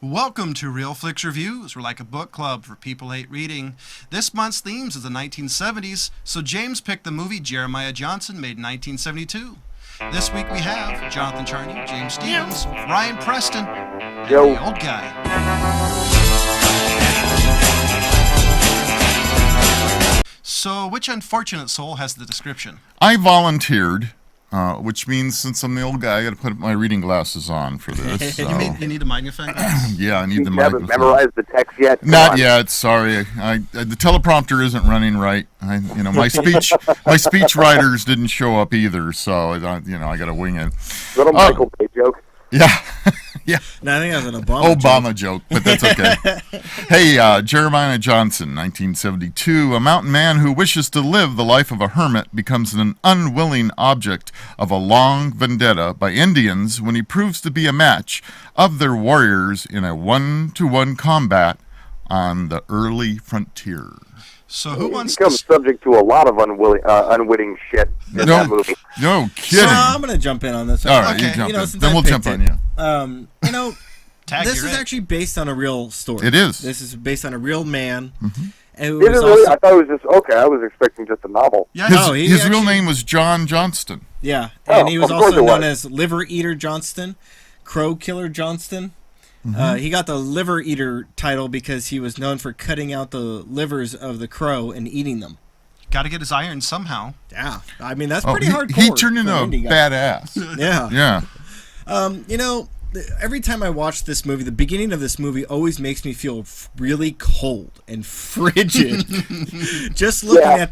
Welcome to Real Flix Reviews. We're like a book club for people who hate reading. This month's themes is the 1970s, so James picked the movie Jeremiah Johnson, made in 1972. This week we have Jonathan Charney, James Stevens, Ryan Preston, and the old guy. So, which unfortunate soul has the description? I volunteered, which means since I'm the old guy, I got to put my reading glasses on for this. So. You need a magnifying glass? Yeah, I need the You haven't microphone. memorized the text yet? Come Not on. yet. Sorry, the teleprompter isn't running right. My speech writers didn't show up either, so I got to wing it. Little Michael Bay joke. Yeah, yeah. No, I think that was an Obama joke, but that's okay. Hey, Jeremiah Johnson, 1972. A mountain man who wishes to live the life of a hermit becomes an unwilling object of a long vendetta by Indians when he proves to be a match of their warriors in a one-to-one combat on the early frontier. So who wants becomes subject to a lot of unwitting shit in that movie. No kidding. So I'm going to jump in on this. All right, Okay. you jump in. Since Then I we'll jump picked on you. Tag, this you're is in. actually based on a real story. It is. This is based on a real man. Mm-hmm. And Is it really? I thought it was just, okay, I was expecting just a novel. Yeah, His real name was John Johnston. Yeah, and he was of course also it known was. as Liver Eater Johnston, Crow Killer Johnston. Mm-hmm. He got the Liver Eater title because he was known for cutting out the livers of the crow and eating them. got to get his iron somehow. Yeah, I mean that's pretty hardcore. He turned into for a an indie guy. badass. Yeah. Yeah. Every time I watch this movie, the beginning of this movie always makes me feel really cold and frigid. Just looking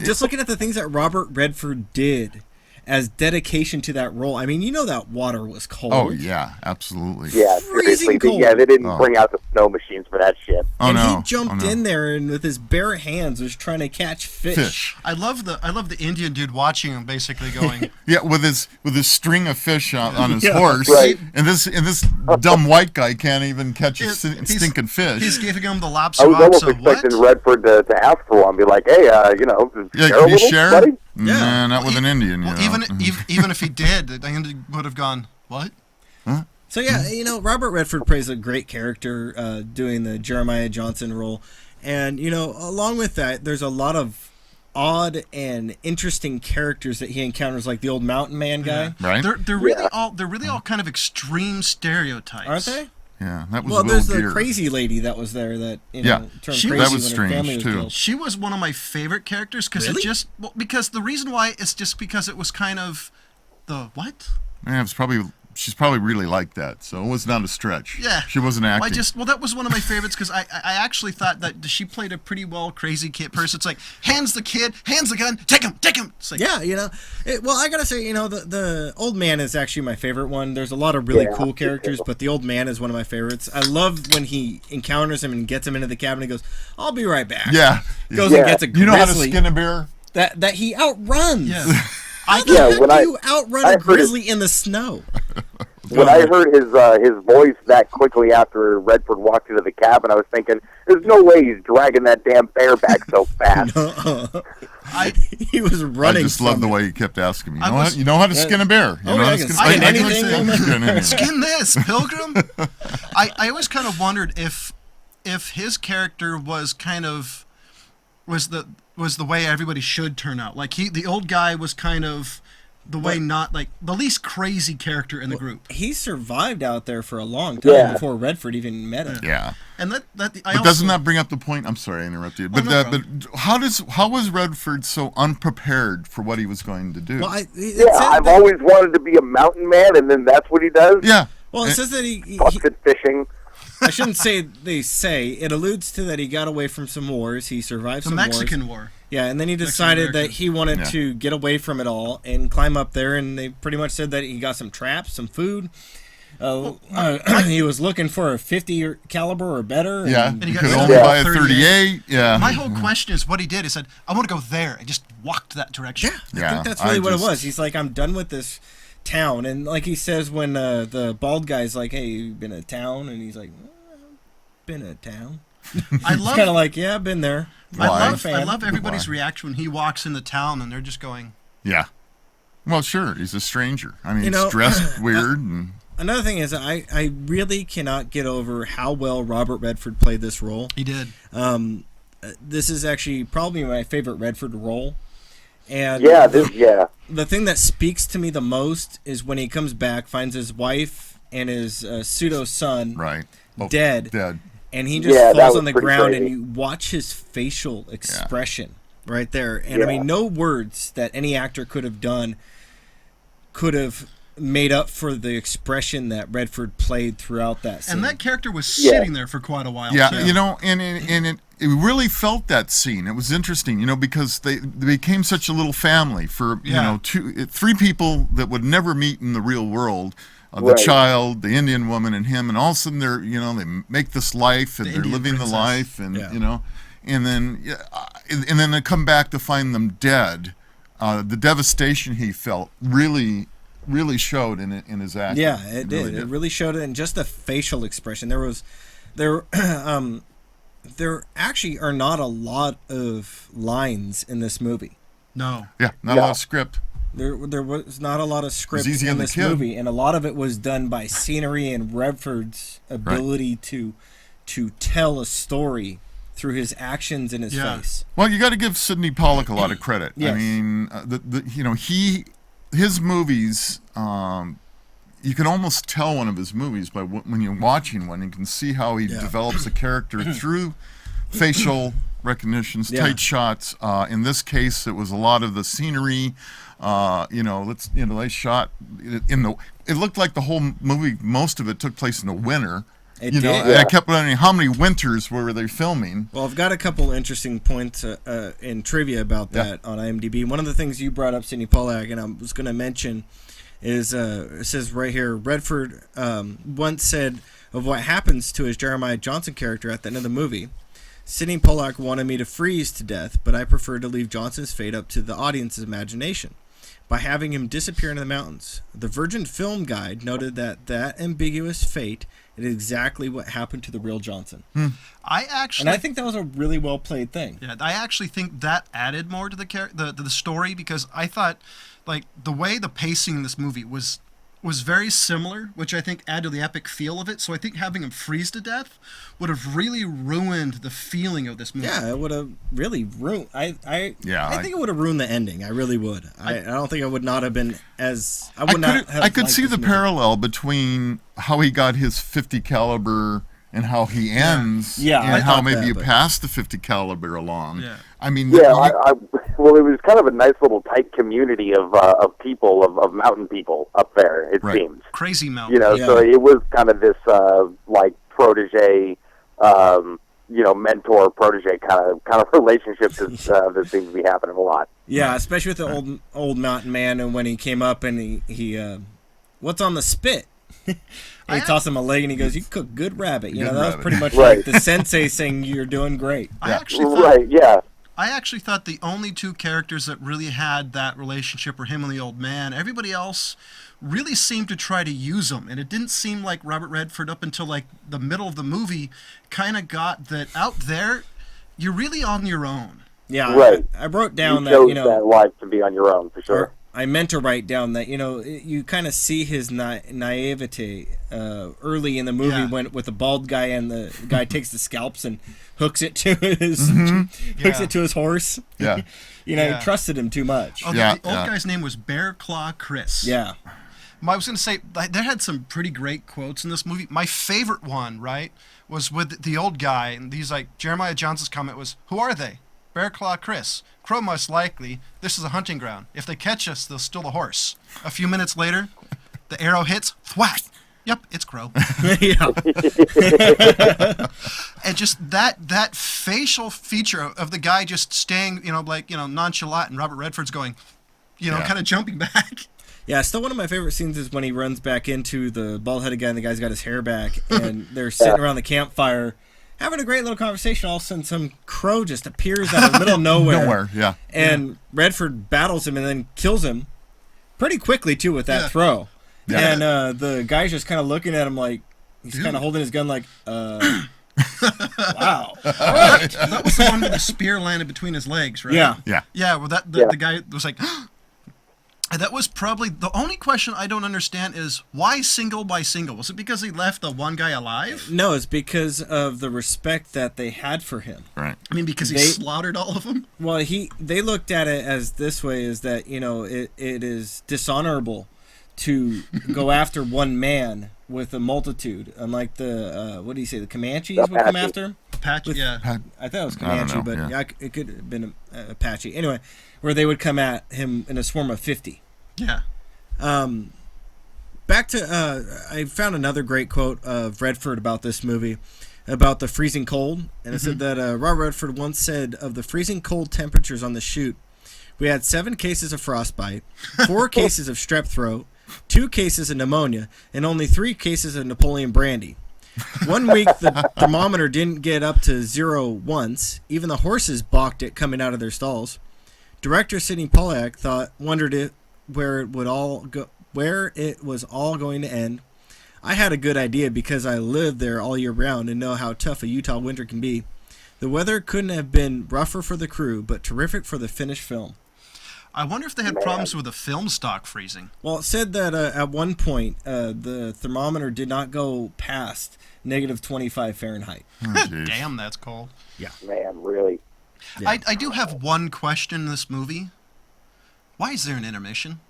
just looking at the things that Robert Redford did as dedication to that role. I mean, that water was cold. Oh, yeah, absolutely. Yeah, Freezing seriously. cold. Yeah, they didn't bring out the snow machines for that shit. Oh, And no. he jumped in there and with his bare hands was trying to catch fish. I love the Indian dude watching him, basically going, Yeah, with his string of fish on his Yeah. horse, Right. and this dumb white guy can't even catch a stinking fish. he's giving him the I was lopsa almost what? expecting Redford to ask for one, be like, hey, Yeah, share a can you little, share? buddy? Nah, not with an Indian. Well, you know. even if he did, the Indian would have gone, what? So yeah, Robert Redford plays a great character doing the Jeremiah Johnson role. And along with that, there's a lot of odd and interesting characters that he encounters, like the old mountain man guy. Right? They're really all kind of extreme stereotypes, Aren't they? Yeah, that was Well, a there's little the weird. crazy lady that was there that Yeah. turned She- crazy that was when strange, her family was too. killed. She was one of my favorite characters because Really? because the reason why is just because it was kind of the what? Yeah, she's probably really like that, so it was not a stretch. Yeah. She wasn't acting. That was one of my favorites because I actually thought that she played a pretty well crazy kid person. It's like, hands the kid, hands the gun, take him. It's like, Yeah, well, I gotta say, the old man is actually my favorite one. There's a lot of really cool characters, but the old man is one of my favorites. I love when he encounters him and gets him into the cabin and goes, "I'll be right back." Yeah. Goes and gets a grizzly You know how to skin a bear? that he outruns. yeah. How the Yeah, heck when do I- you outrun I a heard grizzly in the snow? When I heard his voice that quickly after Redford walked into the cabin, I was thinking, there's no way he's dragging that damn bear back so fast. He was running. I just love the from it. way he kept asking me. I You know how to skin a bear? You Oh, know yeah, how I to can skin skin I can anything. skin anything. Skin this, Pilgrim. I always kind of wondered if his character was the way everybody should turn out. Like the old guy was kind of the way, not like the least crazy character in the group. He survived out there for a long time before Redford even met him. Yeah. And But doesn't that bring up the point? I'm sorry, I interrupted you. But no but how was Redford so unprepared for what he was going to do? Well, I've always wanted to be a mountain man, and then that's what he does? Yeah. Well, it says that he Busted fishing. I shouldn't say it alludes to that he got away from some wars. He survived the some Mexican wars. War. Yeah, and then he decided that he wanted to get away from it all and climb up there. And they pretty much said that he got some traps, some food. He was looking for a 50 caliber or better. Yeah, And he he could got only buy a 38. 38. Yeah. My whole question is what he did. He said, "I want to go there," and just walked that direction. I think that's really what it was. He's like, I'm done with this town. And like he says when the bald guy's like, hey, you been to town? And he's like, been to town. I It's love kind of like, yeah, I've been there. Why? I love everybody's Why? reaction when he walks into town and they're just going, Yeah. Well, sure, he's a stranger. I mean, You know, he's dressed weird. And another thing is I really cannot get over how well Robert Redford played this role. He did. This is actually probably my favorite Redford role. And the thing that speaks to me the most is when he comes back, finds his wife and his pseudo son dead, and he just falls on the ground, and you watch his facial expression right there. And I mean, no words that any actor could have done could have made up for the expression that Redford played throughout that scene. And that character was sitting there for quite a while. Yeah, too. you know, and it really felt that scene. It was interesting, you know, because they became such a little family for, you know, three people that would never meet in the real world. The child, the Indian woman, and him, and all of a sudden they're, you know, they make this life, and they're living the life, and you know, and then they come back to find them dead. The devastation he felt really showed in his acting. Yeah, it did. It really showed it in just the facial expression. There actually are not a lot of lines in this movie. No. Yeah, not a lot of script. There was not a lot of script in this movie, and a lot of it was done by scenery and Redford's ability to tell a story through his actions and his face. Well, you got to give Sidney Pollack a lot of credit. Yes. I mean, you know, his movies, you can almost tell one of his movies by when you're watching one. You can see how he develops a character through facial recognitions, tight shots. In this case, it was a lot of the scenery. You know, they shot it looked like the whole movie, most of it took place in the winter. It you know, did. I kept wondering how many winters were they filming. Well, I've got a couple interesting points in trivia about that on IMDb. One of the things you brought up, Sidney Pollack, and I was going to mention is it says right here, Redford once said of what happens to his Jeremiah Johnson character at the end of the movie, Sidney Pollack wanted me to freeze to death, but I preferred to leave Johnson's fate up to the audience's imagination by having him disappear into the mountains. The Virgin Film Guide noted that ambiguous fate is exactly what happened to the real Johnson. I think that was a really well played thing. Yeah, I actually think that added more to the story, because I thought, like, the way the pacing in this movie was very similar, which I think added to the epic feel of it. So I think having him freeze to death would have really ruined the feeling of this movie. Yeah, it would have really ruined. I think it would have ruined the ending. I really would. I don't think I would not have been as. I could see the parallel between how he got his 50 caliber and how he ends, and how maybe you pass the 50 caliber along. Yeah. I mean, well, it was kind of a nice little tight community of people, of mountain people up there. It seems crazy mountain. You know, so it was kind of this like protege, mentor protege kind of relationship that seems to be happening a lot. Yeah, especially with the old mountain man, and when he came up and he what's on the spit? He tossed him a leg and he goes, "You cook good rabbit." You know, that was pretty much like the sensei saying, "You're doing great." I actually thought the only two characters that really had that relationship were him and the old man. Everybody else really seemed to try to use him, and it didn't seem like Robert Redford up until like the middle of the movie kind of got that out there. You're really on your own. Yeah, I wrote down that that life to be on your own for sure. I meant to write down that you kind of see his naivete early in the movie when with the bald guy, and the guy takes the scalps and hooks it to his horse. Yeah, he trusted him too much. Oh, the old guy's name was Bear Claw Chris. Yeah. I was going to say, they had some pretty great quotes in this movie. My favorite one, was with the old guy, and he's like, Jeremiah Johnson's comment was, "Who are they? Bear Claw Chris. Crow most likely. This is a hunting ground. If they catch us, they'll steal the horse." A few minutes later, the arrow hits. Thwack. Yep, it's Crow. And just that facial feature of the guy just staying, nonchalant, and Robert Redford's going, kind of jumping back. Yeah, still one of my favorite scenes is when he runs back into the bald-headed guy, and the guy's got his hair back, and they're sitting around the campfire having a great little conversation. All of a sudden, some crow just appears out of the middle of nowhere. And Redford battles him and then kills him pretty quickly, too, with that throw. Yeah. And the guy's just kind of looking at him like, he's kind of holding his gun like, wow. That was the one where the spear landed between his legs, right? Yeah. Yeah, well, the guy was like... That was probably the only question I don't understand is why single by single? Was it because he left the one guy alive? No, it's because of the respect that they had for him. Right. I mean, because he slaughtered all of them? Well, they looked at it as this way, is that, it is dishonorable to go after one man with a multitude. Unlike the, what do you say, the Comanches would come after him? Apache, yeah. I thought it was Comanche, but yeah, it could have been Apache. Anyway, where they would come at him in a swarm of 50. Yeah. Back to, I found another great quote of Redford about this movie, about the freezing cold. And it said that Robert Redford once said of the freezing cold temperatures on the shoot, we had 7 cases of frostbite, 4 cases of strep throat, 2 cases of pneumonia, and only 3 cases of Napoleon brandy. 1 week, the thermometer didn't get up to 0 once. Even the horses balked it coming out of their stalls. Director Sidney Pollack wondered where it was all going to end. I had a good idea because I lived there all year round and know how tough a Utah winter can be. The weather couldn't have been rougher for the crew, but terrific for the finished film. I wonder if they had problems with the film stock freezing. Well, it said that at one point the thermometer did not go past negative 25 Fahrenheit. Oh, Damn, that's cold. Yeah. Man, really. Yeah. I do have one question in this movie. Why is there an intermission?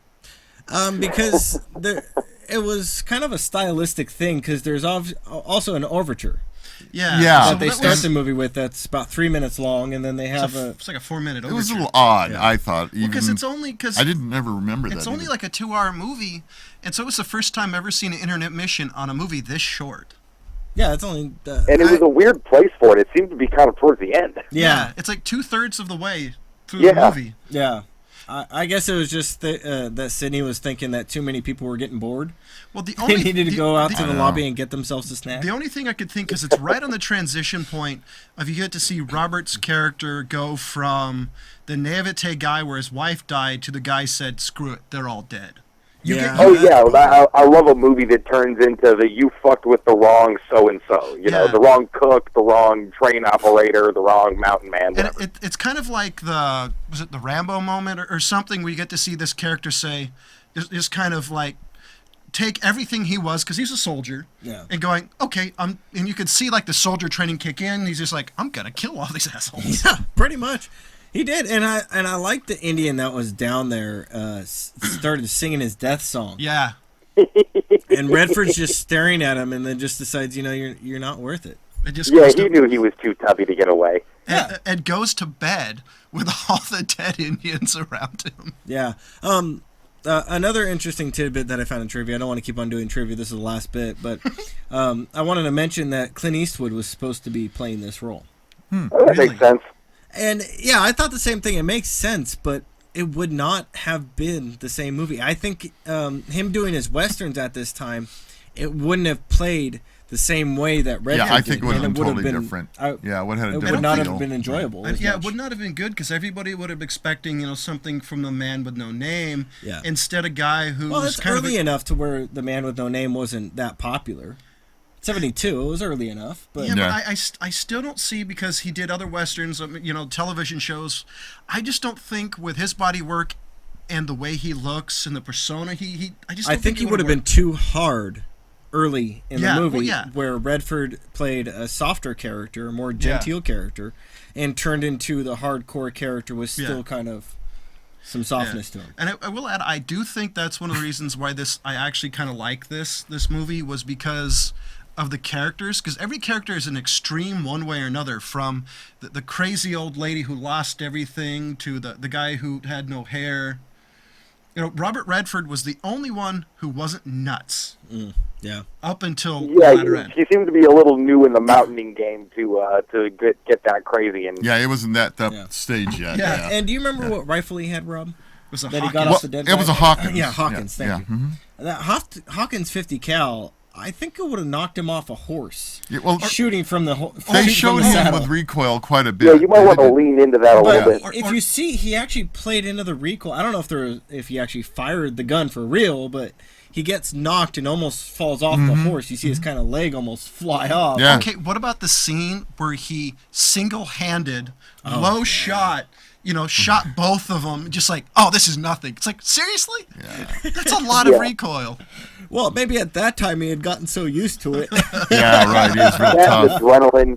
Because it was kind of a stylistic thing, because there's also an overture. Yeah. That they start the movie with, that's about 3 minutes long, and then they have it's like a 4-minute overture. It was a little odd, I thought. Because it's only because I didn't ever remember that. It's only like a 2-hour movie, and so it was the first time I've ever seen an intermission on a movie this short. Yeah, it's only. And it was a weird place for it. It seemed to be kind of towards the end. Yeah, it's like 2/3 of the way through the movie. Yeah. I guess it was just that Sidney was thinking that too many people were getting bored. Well, they needed to go out to the lobby and get themselves a snack. The only thing I could think is it's right on the transition point of you get to see Robert's character go from the naivete guy where his wife died to the guy said, "Screw it, they're all dead." I love a movie that turns into the you fucked with the wrong so-and-so. You know, the wrong cook, the wrong train operator, the wrong mountain man. And it's kind of like the Rambo moment or something where you get to see this character say, just kind of like, take everything he was, because he's a soldier, and going, okay, and you could see like the soldier training kick in. He's just like, I'm going to kill all these assholes. Yeah, pretty much. He did, and I liked the Indian that was down there started singing his death song. Yeah. And Redford's just staring at him, and then just decides, you're not worth it. He knew he was too tubby to get away. And goes to bed with all the dead Indians around him. Yeah. Another interesting tidbit that I found in trivia. I don't want to keep on doing trivia. This is the last bit, but I wanted to mention that Clint Eastwood was supposed to be playing this role. That makes sense. And yeah, I thought the same thing. It makes sense, but it would not have been the same movie. I think him doing his westerns at this time, it wouldn't have played the same way that Redford did. I think it would have been totally different. It would not have been enjoyable. It would not have been good because everybody would have been expecting, something from the Man with No Name instead of guy who was it's early enough to where the Man with No Name wasn't that popular. 72, it was early enough, but but I still don't see, because he did other westerns, television shows. I just don't think with his body work and the way he looks and the persona, I think he would have been too hard early in the movie, where Redford played a softer character, a more genteel character, and turned into the hardcore character with still kind of some softness to him. And I will add, I do think that's one of the reasons why I actually kind of like this movie, was because of the characters, because every character is an extreme one way or another, from the crazy old lady who lost everything to the guy who had no hair. Robert Redford was the only one who wasn't nuts. Up until the latter end. He seemed to be a little new in the mountaining game to get that crazy. And it wasn't that stage yet. Yeah. And do you remember what rifle he had, Rob? It was a that Hawkins. He got off the dead guy? It was a Hawkins. Hawkins. Thank you. Mm-hmm. That Hawkins 50 cal. I think it would have knocked him off a horse. Shooting from the they showed him with recoil quite a bit. Yeah, you might want to lean into that a little bit. If you see, he actually played into the recoil. I don't know if he actually fired the gun for real, but he gets knocked and almost falls off the horse. You see his kind of leg almost fly off. Yeah. Okay, what about the scene where he single-handed, low shot, shot both of them, just like, oh, this is nothing. It's like, seriously? Yeah. That's a lot of recoil. Well, maybe at that time he had gotten so used to it. Yeah, right. It is real tough. Adrenaline,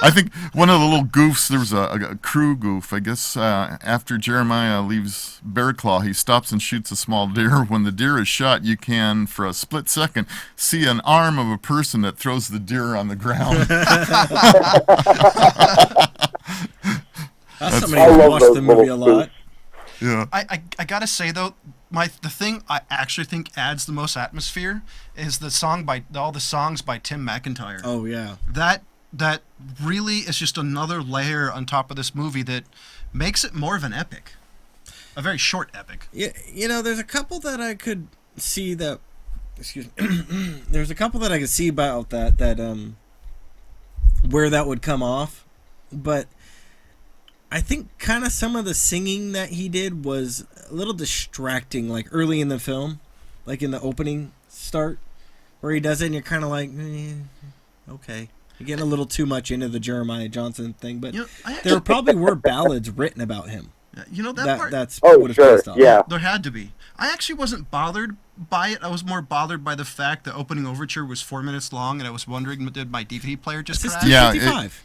I think one of the little goofs, there was a crew goof, I guess, after Jeremiah leaves Bear Claw, he stops and shoots a small deer. When the deer is shot, you can, for a split second, see an arm of a person that throws the deer on the ground. That's somebody who watched the movie a lot. Yeah. I gotta say though, the thing I actually think adds the most atmosphere is all the songs by Tim McIntyre. Oh yeah. That really is just another layer on top of this movie that makes it more of an epic, a very short epic. Yeah, there's a couple that I could see that. Excuse me. There's a couple that I could see about that where that would come off, but I think kind of some of the singing that he did was a little distracting, like early in the film, like in the opening start, where he does it and you're kind of like, okay. You're getting a little too much into the Jeremiah Johnson thing, but there probably were ballads written about him. That part. That's what it's based on. Yeah. There had to be. I actually wasn't bothered by it. I was more bothered by the fact the opening overture was 4 minutes long, and I was wondering, did my DVD player just crash? Yeah, 55.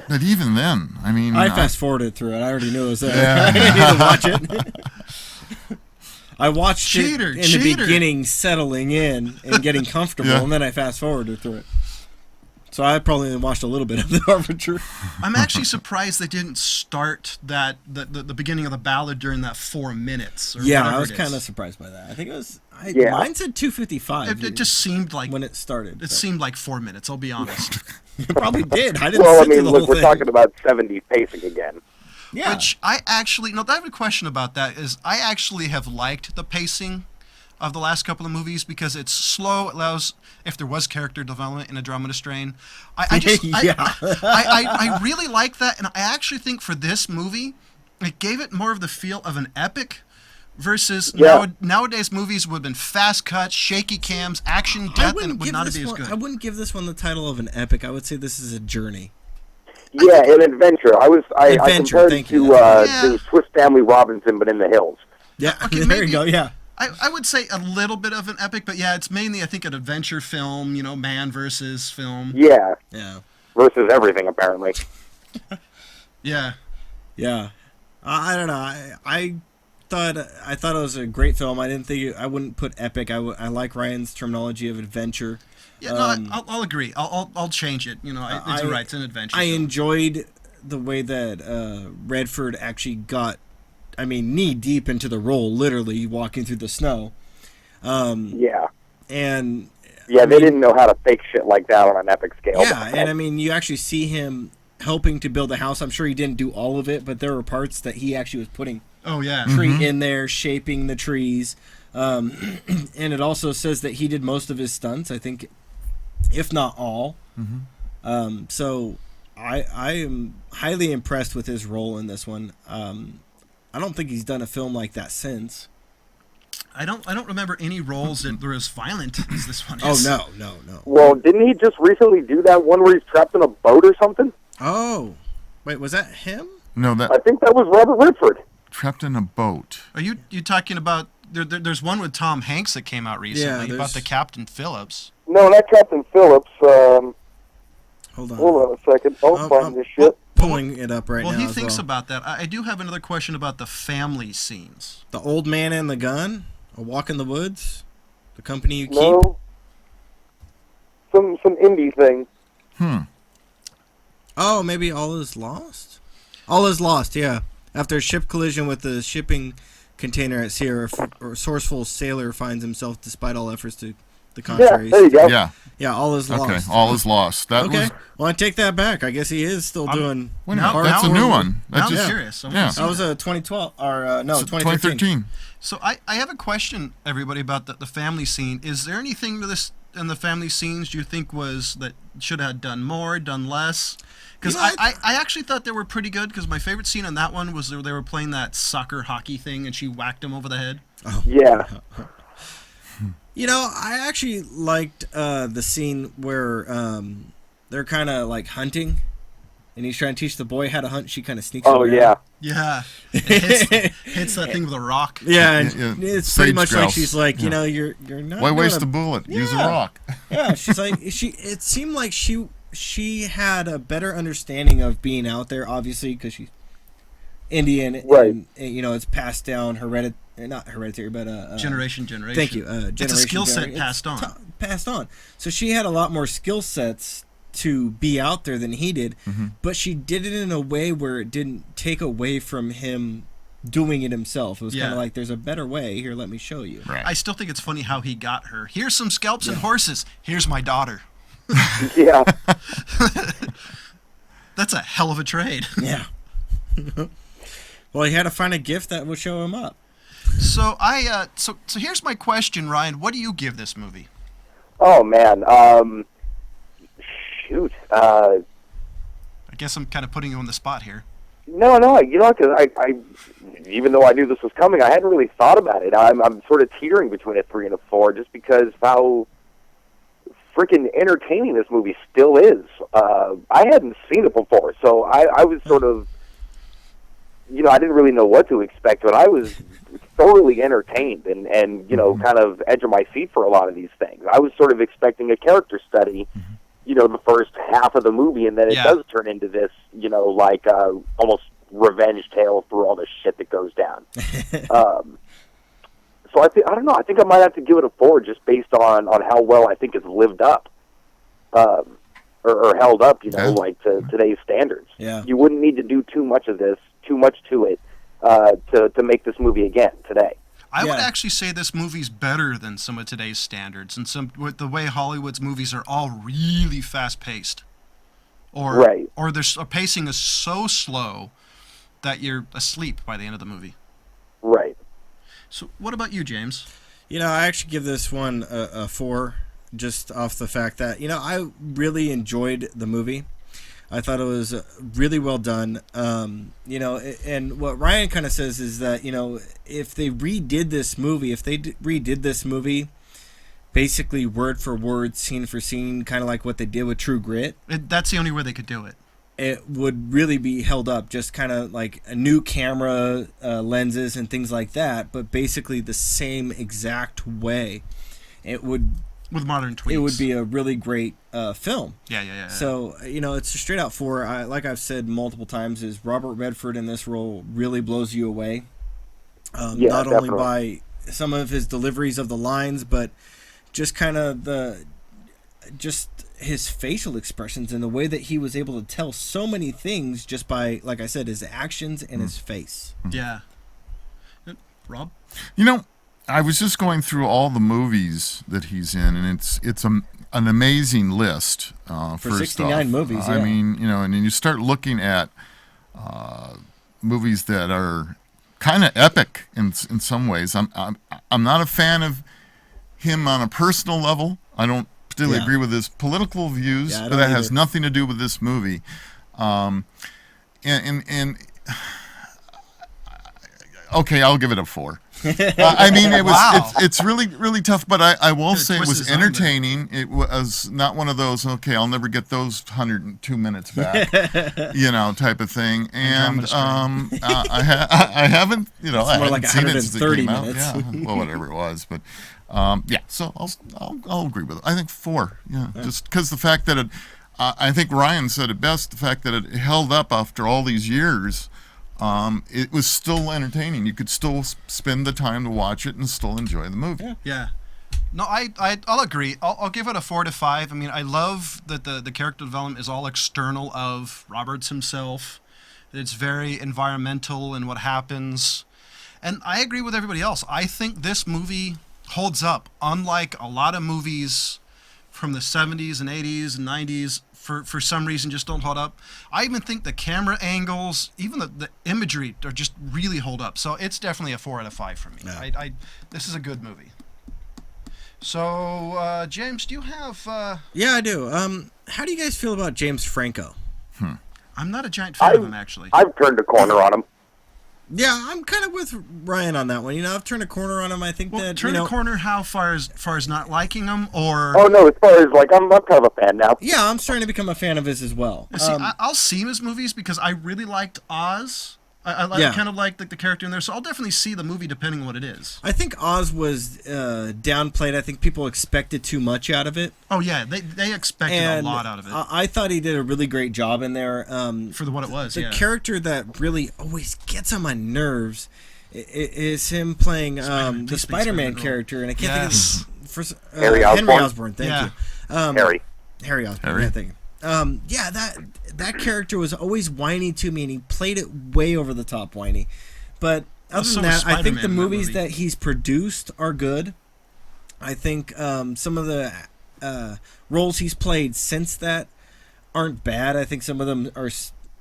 But even then, I mean... I fast-forwarded through it. I already knew it was there. Yeah. I didn't need to watch it. I watched it in cheater. the beginning, settling in and getting comfortable, and then I fast-forwarded through it. So I probably watched a little bit of the overture. I'm actually surprised they didn't start the beginning of the ballad during that 4 minutes. I was kind of surprised by that. I think it was... Mine said 2:55. It just seemed like... when it started. It seemed like 4 minutes, I'll be honest. It probably did. I didn't sit through the whole thing. We're talking about 70s pacing again. Yeah. Which I actually... I have a question about that. I actually have liked the pacing of the last couple of movies because it's slow. It allows, if there was character development in a drama to strain. I really like that, and I actually think for this movie, it gave it more of the feel of an epic versus nowadays movies would have been fast cuts, shaky cams, action, death, and it would not be as good. I wouldn't give this one the title of an epic. I would say this is a journey. Yeah, an adventure. I compared thank to you. the Swiss Family Robinson, but in the hills. Yeah, Okay, there you go, yeah. I would say a little bit of an epic, but yeah, it's mainly, I think, an adventure film, man versus film. Yeah. Yeah. Versus everything, apparently. Yeah. Yeah. I don't know. I thought it was a great film. I didn't think I wouldn't put epic. I like Ryan's terminology of adventure. Yeah, no, I'll agree. I'll change it. It's right. It's an adventure. I enjoyed the way that Redford actually got, knee deep into the role, literally walking through the snow. Yeah. And they didn't know how to fake shit like that on an epic scale. Yeah, and you actually see him helping to build a house. I'm sure he didn't do all of it, but there were parts that he actually was putting tree in there, shaping the trees. And it also says that he did most of his stunts, I think, if not all. Mm-hmm. So I am highly impressed with his role in this one. I don't think he's done a film like that since. I don't remember any roles that were as violent as this one is. Oh, no. Well, didn't he just recently do that one where he's trapped in a boat or something? Oh. Wait, was that him? No, I think that was Robert Redford. Trapped in a boat. Are you talking about... There's one with Tom Hanks that came out recently about the Captain Phillips. No, not Captain Phillips. Hold on a second. I'll find this shit. Pulling it up right now. Well, he thinks about that. I do have another question about the family scenes. The Old Man and the Gun? A Walk in the Woods? The Company You Keep? No. Some indie thing. Oh, maybe All Is Lost? All Is Lost, yeah. After a ship collision with the shipping container at sea, a resourceful sailor finds himself despite all efforts to the contrary. Yeah, there you go. Yeah, All Is Lost. Okay, All Is Lost. That was... Well, I take that back. I guess he is still doing... That's a new one. I'm curious. That was a 2012, or 2013. So I have a question, everybody, about the family scene. Is there anything to this in the family scenes you think that should have done more, done less? Because I actually thought they were pretty good, because my favorite scene in that one was they were playing that soccer hockey thing and she whacked him over the head. Oh. Yeah. I actually liked the scene where they're kind of like hunting and he's trying to teach the boy how to hunt. She kind of sneaks. Oh around. yeah. Yeah. It hits that thing with a rock. Yeah, and it's pretty much grouse. like she's like, you know, you're not. Why waste a bullet? Use a rock. Yeah, she's like It seemed like she had a better understanding of being out there, obviously, because she's Indian, right? And, you know, it's passed down not hereditary, but generation. Thank you. It's a skill set passed on. So she had a lot more skill sets to be out there than he did, but she did it in a way where it didn't take away from him doing it himself. It was kind of like, there's a better way here, let me show you. Right. I still think it's funny how he got her. Here's some scalps and horses. Here's my daughter. Yeah. That's a hell of a trade. Yeah. Well, he had to find a gift that would show him up. So so here's my question, Ryan. What do you give this movie? Oh man. Shoot. I guess I'm kind of putting you on the spot here. No. You know, because I even though I knew this was coming, I hadn't really thought about it. I'm sort of teetering between a 3 and a 4, just because of how freaking entertaining this movie still is. I hadn't seen it before, so I was sort of, you know, I didn't really know what to expect, but I was thoroughly entertained and you know, kind of edge of my seat for a lot of these things. I was sort of expecting a character study, you know, the first half of the movie, and then it does turn into this, you know, like almost revenge tale through all the shit that goes down. So I don't know. I think I might have to give it a 4 just based on how well I think it's lived up, or held up, you know, like to today's standards. Yeah. You wouldn't need to do too much to it, to make this movie again today. I would actually say this movie's better than some of today's standards, and with the way Hollywood's movies are all really fast paced, or their pacing is so slow that you're asleep by the end of the movie. Right. So, what about you, James? You know, I actually give this one a 4, just off the fact that, you know, I really enjoyed the movie. I thought it was really well done. You know, and what Ryan kind of says is that, you know, if they redid this movie, basically word for word, scene for scene, kind of like what they did with True Grit, that's the only way they could do it. It would really be held up, just kind of like a new camera, lenses and things like that, but basically the same exact way. It would, with modern tweaks, it would be a really great film. Yeah. So, you know, it's a straight out 4. Like I've said multiple times, is Robert Redford in this role really blows you away. Not only by some of his deliveries of the lines, but just kind of his facial expressions and the way that he was able to tell so many things just by, like I said, his actions and his face. Yeah. Rob? You know, I was just going through all the movies that he's in, and it's an amazing list. For 69 movies, yeah. I mean, you know, and then you start looking at movies that are kind of epic in some ways. I'm not a fan of him on a personal level. I don't particularly agree with his political views, but that has nothing to do with this movie. Okay, I'll give it a 4. I mean, it's really tough, but I will say it was entertaining. It was not one of those, okay, I'll never get those 102 minutes back, you know, type of thing. And I haven't, you know, I haven't like seen it since it came out. minutes. Yeah, well, whatever it was, but so I'll agree with it. I think 4, just because the fact that it, I think Ryan said it best, the fact that it held up after all these years. It was still entertaining. You could still spend the time to watch it and still enjoy the movie. Yeah. No, I'll agree. I'll give it a 4 to 5. I mean, I love that the character development is all external of Roberts himself. It's very environmental in what happens. And I agree with everybody else. I think this movie holds up, unlike a lot of movies from the 70s and 80s and 90s. For some reason, just don't hold up. I even think the camera angles, even the imagery, are just really hold up. So it's definitely a 4 out of 5 for me. Yeah. This is a good movie. So, James, do you have... Yeah, I do. How do you guys feel about James Franco? I'm not a giant fan of him, actually. I've turned a corner on him. Yeah, I'm kind of with Ryan on that one. You know, I've turned a corner on him. I think that turn a corner. How far as not liking him, or oh no, as far as like I'm kind of a fan now. Yeah, I'm starting to become a fan of his as well. See, I'll see his movies because I really liked Oz. I kind of like the character in there, so I'll definitely see the movie depending on what it is. I think Oz was downplayed. I think people expected too much out of it. Oh yeah, they expected a lot out of it. I thought he did a really great job in there. For what it was, the character that really always gets on my nerves is him playing the Spider-Man character, and I can't think of his Harry Osborn. Henry Osborn. Thank you. Harry Osborn. Harry. Yeah, thank you. That character was always whiny to me, and he played it way over the top whiny. But other than that, I think the movies that he's produced are good. I think some of the roles he's played since that aren't bad. I think some of them are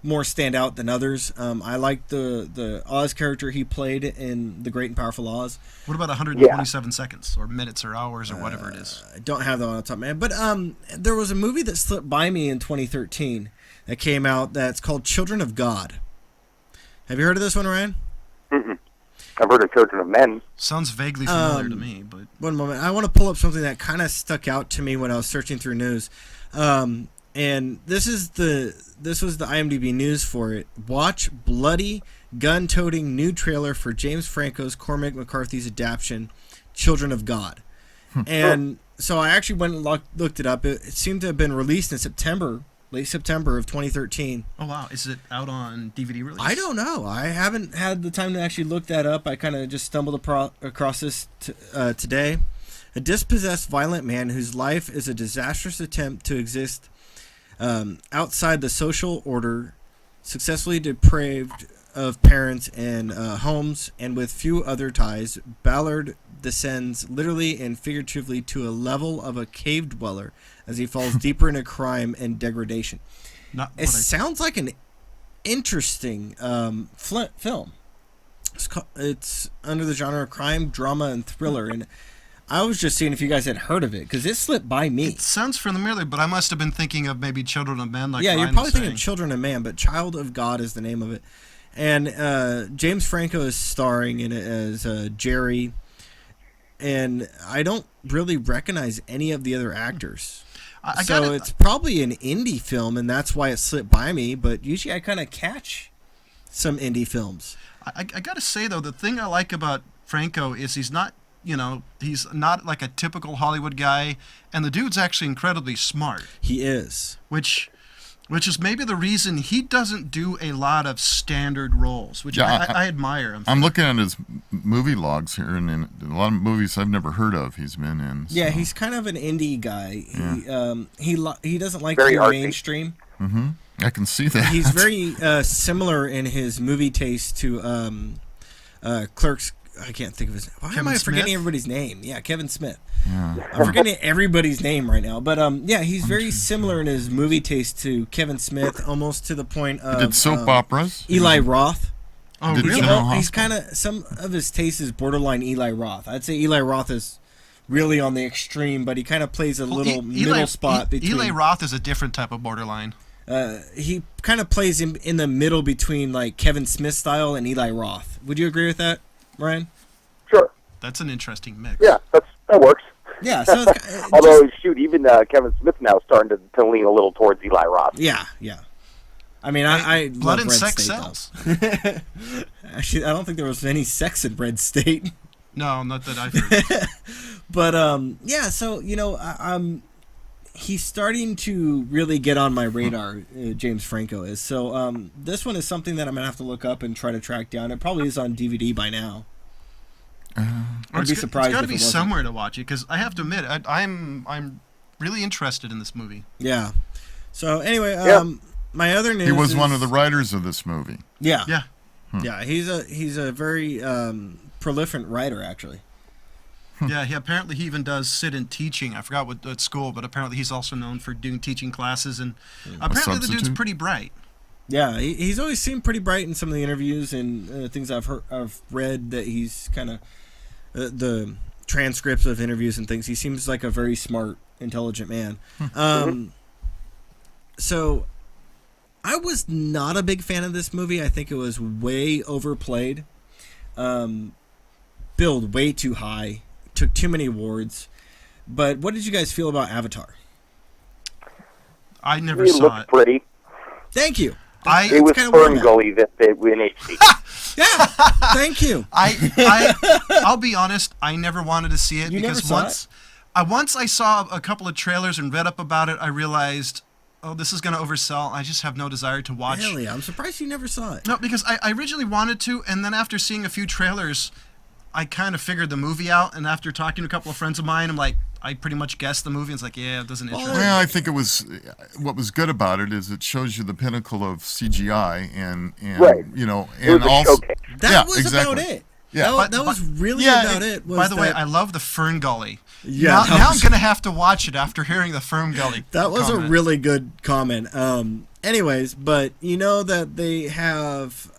more stand out than others. I like the Oz character he played in The Great and Powerful Oz. What about 127 seconds or minutes or hours or whatever it is? I don't have that on the top, man. But there was a movie that slipped by me in 2013 that came out that's called Children of God. Have you heard of this one, Ryan? Mm-mm. I've heard of Children of Men. Sounds vaguely familiar to me, but one moment. I want to pull up something that kind of stuck out to me when I was searching through news. And this was the IMDb news for it. Watch bloody, gun-toting new trailer for James Franco's Cormac McCarthy's adaptation, Children of God. And so I actually went and looked it up. It seemed to have been released in late September of 2013. Oh, wow. Is it out on DVD release? I don't know. I haven't had the time to actually look that up. I kind of just stumbled across this today. A dispossessed violent man whose life is a disastrous attempt to exist outside the social order, successfully deprived of parents and homes, and with few other ties, Ballard descends literally and figuratively to a level of a cave dweller as he falls deeper into crime and degradation. Sounds like an interesting film. It's under the genre of crime, drama, and thriller, and I was just seeing if you guys had heard of it, because it slipped by me. It sounds familiar, but I must have been thinking of maybe Children of Men. Yeah, you're probably thinking of Children of Man, but Child of God is the name of it. And James Franco is starring in it as Jerry, and I don't really recognize any of the other acters. It's probably an indie film, and that's why it slipped by me, but usually I kind of catch some indie films. I got to say, though, the thing I like about Franco is he's not like a typical Hollywood guy, and the dude's actually incredibly smart. He is. Which is maybe the reason he doesn't do a lot of standard roles, which I admire him for. I'm looking at his movie logs here, and in a lot of movies I've never heard of he's been in. So. Yeah, he's kind of an indie guy. Yeah. He doesn't like the mainstream. Mm-hmm. I can see that. He's very similar in his movie taste to Clerks. I can't think of his name. Why am I forgetting everybody's name? Yeah, Kevin Smith. Yeah. I'm forgetting everybody's name right now. But he's very similar in his movie taste to Kevin Smith, almost to the point of... He did soap operas? Eli Roth. Oh, really? He's kind of... Some of his taste is borderline Eli Roth. I'd say Eli Roth is really on the extreme, but he kind of plays a little middle spot between... Eli Roth is a different type of borderline. He kind of plays in the middle between like Kevin Smith style and Eli Roth. Would you agree with that, Ryan? Sure. That's an interesting mix. Yeah, that works. Yeah. So although, even Kevin Smith now is starting to lean a little towards Eli Roth. Yeah. I mean, I blood love and Red sex State, sells. Actually, I don't think there was any sex in Red State. No, not that I've heard. But yeah. So he's starting to really get on my radar. James Franco is. So this one is something that I'm gonna have to look up and try to track down. It probably is on DVD by now. I'd be surprised. It's got to if it be wasn't. somewhere to watch it, because I have to admit, I'm really interested in this movie. Yeah. So anyway, my other news. He was one of the writers of this movie. Yeah. Yeah. Yeah. He's a very prolific writer, actually. Yeah. Apparently he even does sit-in teaching. I forgot what school, but apparently he's also known for doing teaching classes, and apparently the dude's pretty bright. Yeah, he's always seemed pretty bright in some of the interviews and things I've read, that he's kind of the transcripts of interviews and things. He seems like a very smart, intelligent man. So I was not a big fan of this movie. I think it was way overplayed. Billed way too high. Took too many awards. But what did you guys feel about Avatar? I never It saw looked it. pretty. Thank you. It was Fern Gully that in HD. Yeah, thank you. I'll be honest. I never wanted to see it You because never saw once I saw a couple of trailers and read up about it, I realized, oh, this is going to oversell. I just have no desire to watch. Really? I'm surprised you never saw it. No, because I originally wanted to, and then after seeing a few trailers, I kind of figured the movie out. And after talking to a couple of friends of mine, I'm like, I pretty much guessed the movie. It's like, yeah, it doesn't interest me. Well, I think it was what was good about it is it shows you the pinnacle of CGI and Right. and also showcase. That was about it. Yeah. That was really yeah, about it. By the way, I love the Fern Gully. Yeah, Now I'm going to have to watch it after hearing the Fern Gully. That was comment. a really good comment. Anyways, but you know that they have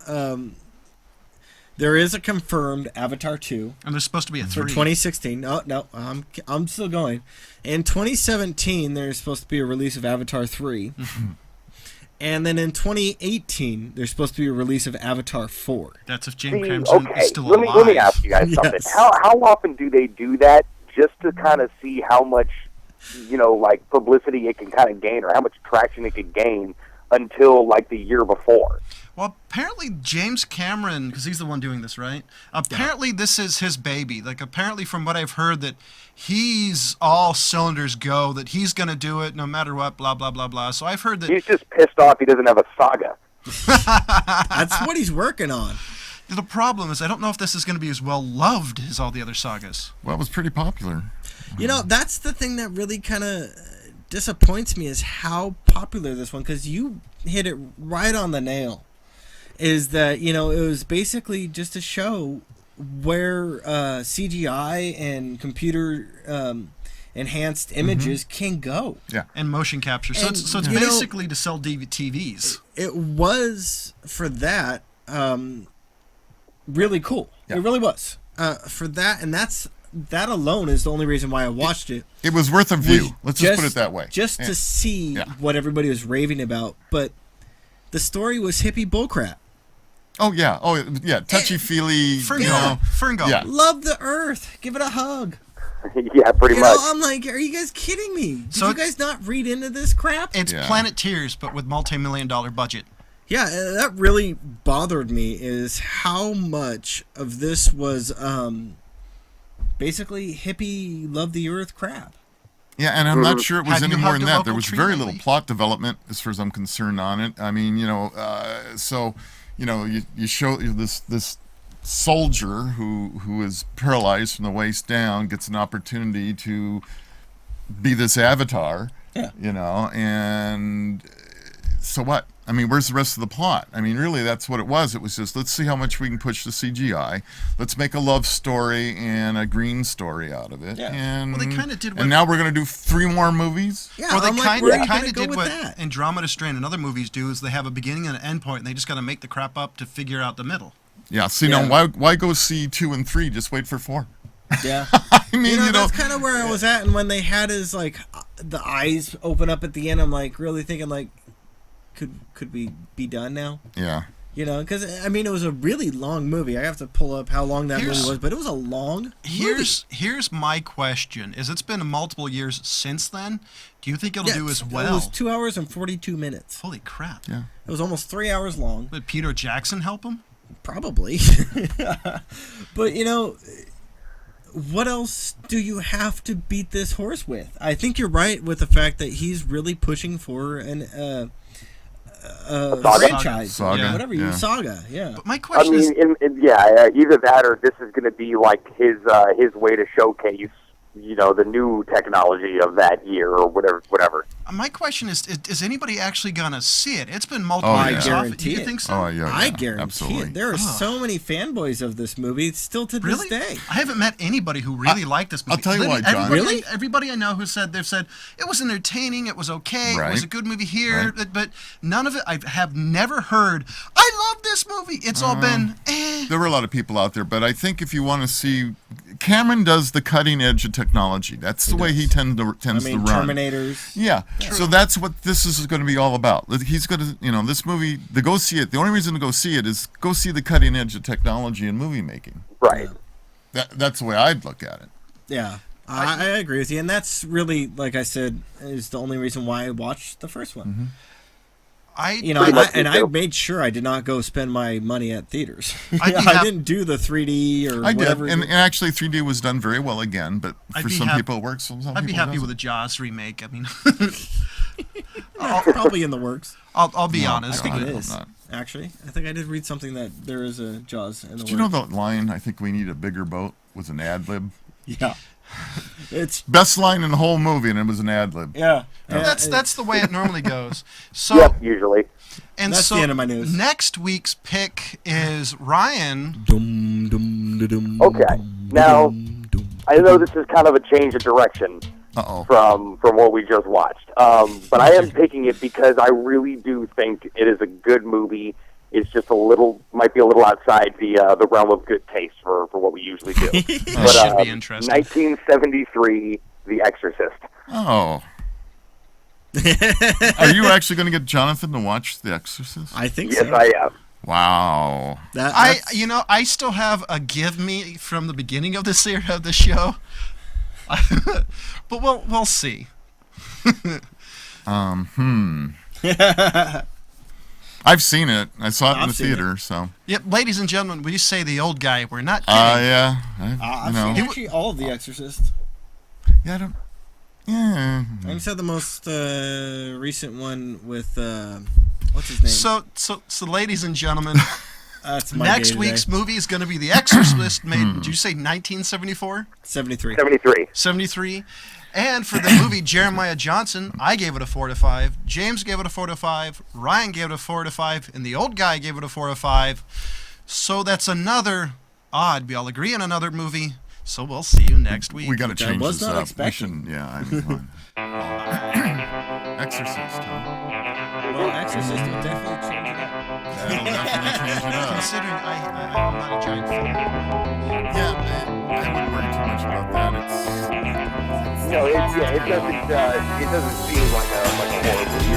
there is a confirmed Avatar 2 And there's supposed to be a for 3. 2016. Oh no, I'm still going. In 2017, there's supposed to be a release of Avatar 3. And then in 2018, there's supposed to be a release of Avatar 4. That's if James Cameron is still alive. Let me ask you guys something. Yes. How often do they do that just to kind of see how much, like publicity it can kind of gain or how much traction it can gain until like the year before? Well, apparently James Cameron, because he's the one doing this, right? Apparently this is his baby. Like, apparently from what I've heard that he's all cylinders go, that he's going to do it no matter what, blah, blah, blah, blah. So I've heard that... He's just pissed off he doesn't have a saga. That's what he's working on. The problem is I don't know if this is going to be as well loved as all the other sagas. Well, it was pretty popular. That's the thing that really kind of disappoints me is how popular this one, because you hit it right on the nail. Is that, it was basically just a show where CGI and computer enhanced images can go. Yeah. And motion capture. So And, it's basically to sell TVs. It was, for that, really cool. Yeah. It really was. For that, and that alone is the only reason why I watched it. It was worth a view. Let's just put it that way. Just to see what everybody was raving about. But the story was hippie bullcrap. Oh yeah. Touchy-feely. Fern Gully. Yeah. Love the earth. Give it a hug. Yeah, pretty much. I'm like, are you guys kidding me? Did So you guys not read into this crap? It's Planeteers, but with multi-million-dollar budget. Yeah, that really bothered me is how much of this was basically hippie love the earth crap. Yeah, and I'm not sure it was Have any you more hugged than a that. local There was tree very lately? little plot development as far as I'm concerned on it. I mean, you show this soldier who is paralyzed from the waist down gets an opportunity to be this avatar. Yeah. And so what? I mean, where's the rest of the plot? I mean, really, that's what it was. It was just, let's see how much we can push the CGI. Let's make a love story and a green story out of it. Yeah. And, Well, they kinda did what- and now we're going to do 3 more movies? Yeah, Well, they I'm like, kind where are you of gonna go did with what that? Andromeda Strain and other movies do is they have a beginning and an end point, and they just got to make the crap up to figure out the middle. Yeah, see, Yeah. now, why go see 2 and 3? Just wait for 4. Yeah. I mean, That's kind of where I was at, and when they had his like the eyes open up at the end, I'm like really thinking like, could we be done now? Yeah. Because I mean it was a really long movie. I have to pull up how long that Here's- movie was, but it was a long Here's my question: is it's been multiple years since then? Do you think it'll do as well? It was 2 hours and 42 minutes. Holy crap! Yeah. It was almost 3 hours long. Did Peter Jackson help him? Probably. But what else do you have to beat this horse with? I think you're right with the fact that he's really pushing for an franchise, Saga, whatever yeah. Saga. Yeah. But my question is, Either that or this is going to be like his way to showcase, the new technology of that year or whatever. my question is anybody actually gonna see it? It's been multiple Oh, yeah. years I off. guarantee Do you it. think so? Oh, yeah. I guarantee absolutely. it. There are so many fanboys of this movie still to Really? this day. I haven't met anybody who really liked this movie. I'll tell you what, John. Everybody, Really? Everybody I know they've said it was entertaining, it was okay, it was Right. a good movie here, Right. but none of it. I have never heard. I love this movie. It's all been. There were a lot of people out there, but I think if you want to see, Cameron does the cutting edge of technology. That's the way he tends to run. Terminators. Yeah, So that's what this is going to be all about. He's going to, this movie, to go see it, the only reason to go see it is go see the cutting edge of technology in movie making. Right. That's the way I'd look at it. Yeah. I agree with you, and that's really, like I said, is the only reason why I watched the first one. Mm-hmm. I made sure I did not go spend my money at theaters. I didn't do the 3D or whatever. I did, and actually 3D was done very well again, but for some people it works. I'd be happy with a Jaws remake. I mean, probably in the works. I'll be honest. I think it is. Actually, I think I did read something that there is a Jaws in the works. Did you know the line, I think we need a bigger boat, was an ad lib? Yeah. It's best line in the whole movie, and it was an ad lib. Yeah. That's the way it normally goes. So yep, usually. And that's so the end of my news. Next week's pick is Ryan. Okay. Now, I know this is kind of a change of direction from what we just watched, but I am picking it because I really do think it is a good movie. It's just might be a little outside the realm of good taste for what we usually do. But should be interesting. 1973, The Exorcist. Oh. Are you actually going to get Jonathan to watch The Exorcist? I think so. Yes, I am. Wow. I still have a give me from the beginning of this era of the show. But we'll see. I've seen it. I saw it in the theater. So. Yep, ladies and gentlemen, we say the old guy. We're not kidding. Yeah. I've seen actually all of The Exorcist. Yeah, I don't. Yeah. I just had the most recent one with what's his name? So, ladies and gentlemen, that's my next week's movie is going to be The Exorcist. Did you say 1974? 73. 73. And for the movie Jeremiah Johnson, I gave it a 4 out of 5. James gave it a 4 out of 5. Ryan gave it a 4 out of 5. And the old guy gave it a 4 out of 5. So that's another odd. We all agree on another movie. So we'll see you next week. We got to change this up. Expecting. Exorcist, huh? Well, Exorcist will definitely change it up. That'll definitely change it up. Considering I'm not a giant fan. Yeah, I wouldn't worry too much about that. No, it doesn't seem like a horror movie.